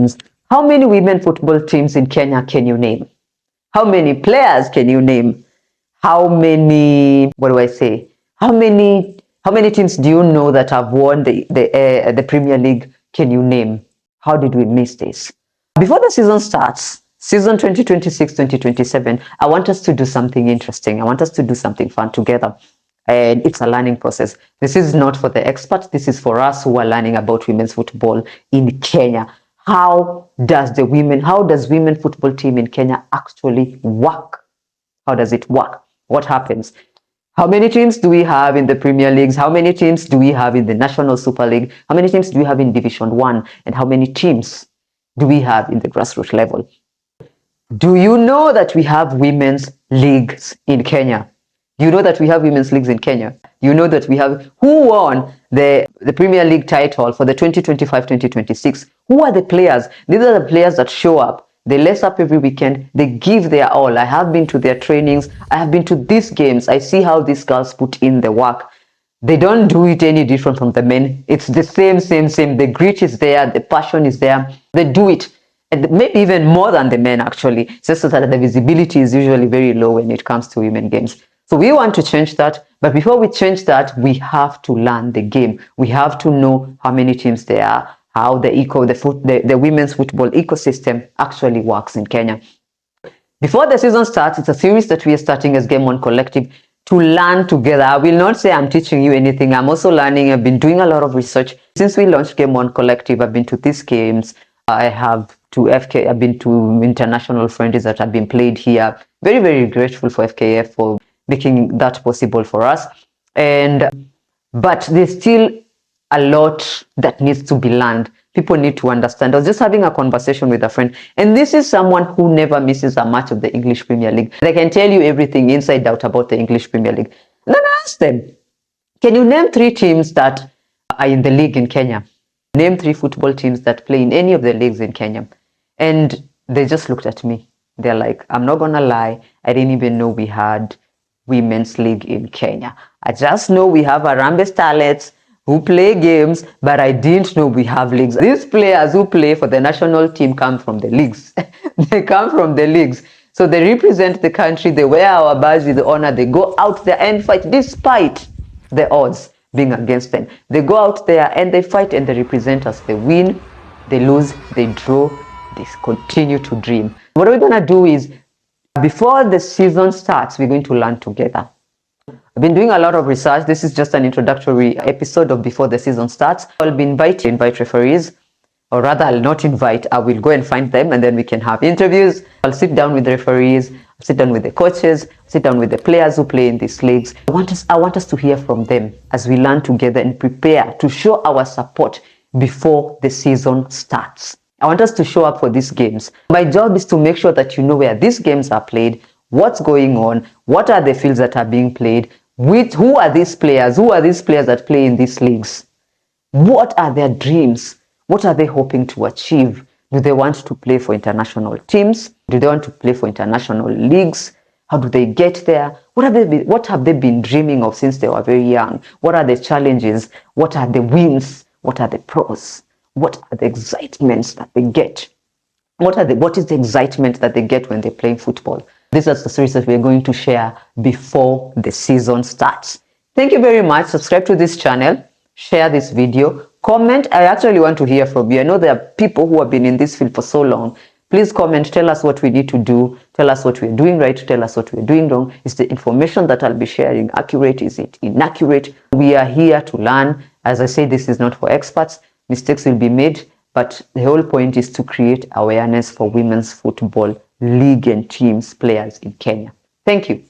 teams. How many women football teams in Kenya can you name? How many players can you name? How many, what do I say? How many teams do you know that have won the Premier League? Can you name? How did we miss this? Before the season starts, season 2026-2027, I want us to do something interesting. I want us to do something fun together. And it's a learning process. This is not for the experts. This is for us who are learning about women's football in Kenya. How does women football team in Kenya actually work? How does it work? What happens? How many teams do we have in the Premier Leagues? How many teams do we have in the National Super League? How many teams do we have in Division 1? And how many teams do we have in the grassroots level? Do you know that we have women's leagues in Kenya? Do you know that we have women's leagues in Kenya? You know that we have, who won the Premier League title for the 2025-2026? Who are the players? These are the players that show up. They lace up every weekend. They give their all. I have been to their trainings. I have been to these games. I see how these girls put in the work. They don't do it any different from the men. It's the same. The grit is there. The passion is there. They do it. And maybe even more than the men, actually. It's just that the visibility is usually very low when it comes to women games. So we want to change that. But before we change that, we have to learn the game. We have to know how many teams there are, how the women's football ecosystem actually works in Kenya. Before the season starts, it's a series that we are starting as Game One Collective to learn together. I will not say I'm teaching you anything. I'm also learning. I've been doing a lot of research. Since we launched Game One Collective, I've been to these games. I have to FK. I've been to international friendlies that have been played here. Very, very grateful for FKF for making that possible for us. But there's still a lot that needs to be learned. People need to understand. I was just having a conversation with a friend, and this is someone who never misses a match of the English Premier League. They can tell you everything inside out about the English Premier League. And then I asked them, can you name 3 teams that are in the league in Kenya? Name 3 football teams that play in any of the leagues in Kenya. And they just looked at me. They're like, I'm not gonna lie, I didn't even know we had women's league in Kenya. I just know we have Harambee Starlets who play games, but I didn't know we have leagues. These players who play for the national team come from the leagues. They come from the leagues. So they represent the country, they wear our badge with honor, they go out there and fight despite the odds being against them. They go out there and they fight and they represent us. They win, they lose, they draw, they continue to dream. What we're gonna do is, before the season starts, we're going to learn together. I've been doing a lot of research. This is just an introductory episode of before the season starts. I'll be invite referees, or rather I'll not invite, I will go and find them and then we can have interviews. I'll sit down with the referees, I'll sit down with the coaches, sit down with the players who play in these leagues. I want us to hear from them as we learn together and prepare to show our support before the season starts. I want us to show up for these games. My job is to make sure that you know where these games are played, what's going on, what are the fields that are being played, who are these players that play in these leagues, what are their dreams, what are they hoping to achieve. Do they want to play for international teams? Do they want to play for international leagues? How do they get there? What have they been dreaming of since they were very young? What are the challenges? What are the wins? What are the pros? What are the excitements that they get? What is the excitement that they get when they're playing football? These are the series that we're going to share before the season starts. Thank you very much. Subscribe to this channel, share this video, comment. I actually want to hear from you. I know there are people who have been in this field for so long. Please comment, tell us what we need to do, tell us what we're doing right, tell us what we're doing wrong. Is the information that I'll be sharing accurate? Is it inaccurate? We are here to learn. As I say, this is not for experts. Mistakes will be made, but the whole point is to create awareness for women's football league and teams, players in Kenya. Thank you.